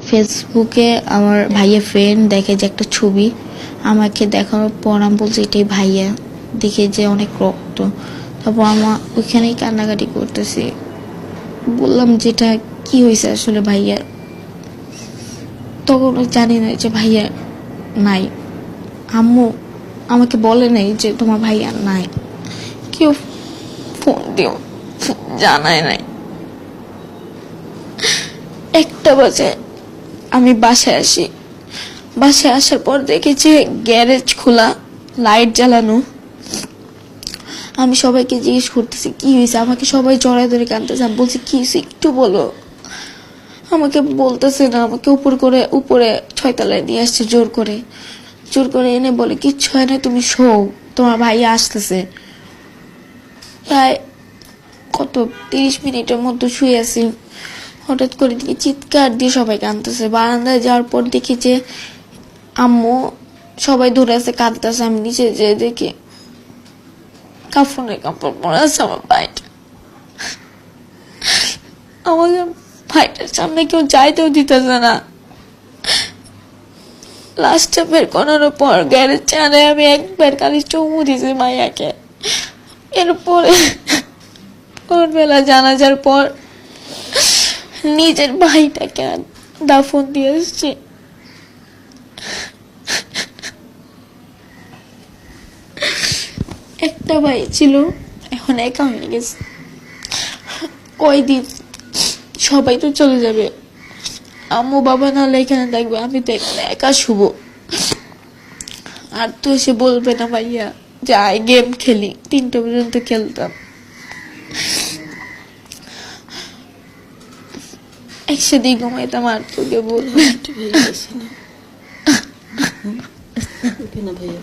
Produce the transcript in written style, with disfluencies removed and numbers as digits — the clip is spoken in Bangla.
ফেসবুকে আমার ভাইয়ের ফ্রেন্ড দেখে যে একটা ছবি, আমাকে দেখানোর পর আমি বলছি এটাই ভাইয়া, দেখে যে অনেক রক্ত। তারপর আমার ওইখানেই কান্নাকাটি করতেছি, বললাম যেটা কি হয়েছে আসলে ভাইয়ার। তখন জানি না যে ভাইয়া নাই, আম্মু আমাকে বলে নাই যে তোমার ভাইয়া নাই, কেউ ফোন দিও জানায় নাই। 1টা বাজে আমি বাসায় আসি, বাসায় আসার পর দেখেছি গ্যারেজ খোলা, লাইট জ্বালানো। আমি সবাইকে জিজ্ঞেস করতেছি কি হয়েছে, আমাকে সবাই জড়ায় ধরে কাঁদতেছে। আমি বলছি কি হয়েছে একটু বলো, আমাকে বলতেছে না। আমাকে উপরে 6 তলায় নিয়ে আসছে জোর করে এনে বলে কিচ্ছু হয় না, তুমি শোও, তোমার ভাই আসতেছে। প্রায় 30 মিনিটের মতো শুয়ে আছি, হঠাৎ করে দেখি চিৎকার দিয়ে সবাই কাঁদতেছে। বারান্দায় যাওয়ার পর দেখি যে আম্মু সবাই ধরে আছে, কাঁদতেছে। আমি নিচে যেয়ে দেখি কাপড় পরে আছে আমার ভাইটা। আমাকে ভাইটার সামনে কেউ যাইতেও দিতেছে না। লাস্টে বের করানোর পর গ্যারেজ চানে আমি একবার খালি চুমু দিয়েছি মাইয়াকে। এরপরে ভোরবেলা জানাজার পর নিজের ভাইটাকে দাফন দিয়ে এসছি। একটা ভাই ছিল, এখন একা হয়ে গেছে। কয়দিন সবাই তো চলে যাবে, আম্মু বাবা নাহলে এখানে থাকবে, আমি তো একা শুভ। আর তো এসে বলবে না ভাইয়া যাই গেম খেলি, 3টা পর্যন্ত খেলতাম একসাথেই ঘুমাইতাম। আর তোকে বলবে ভাইয়া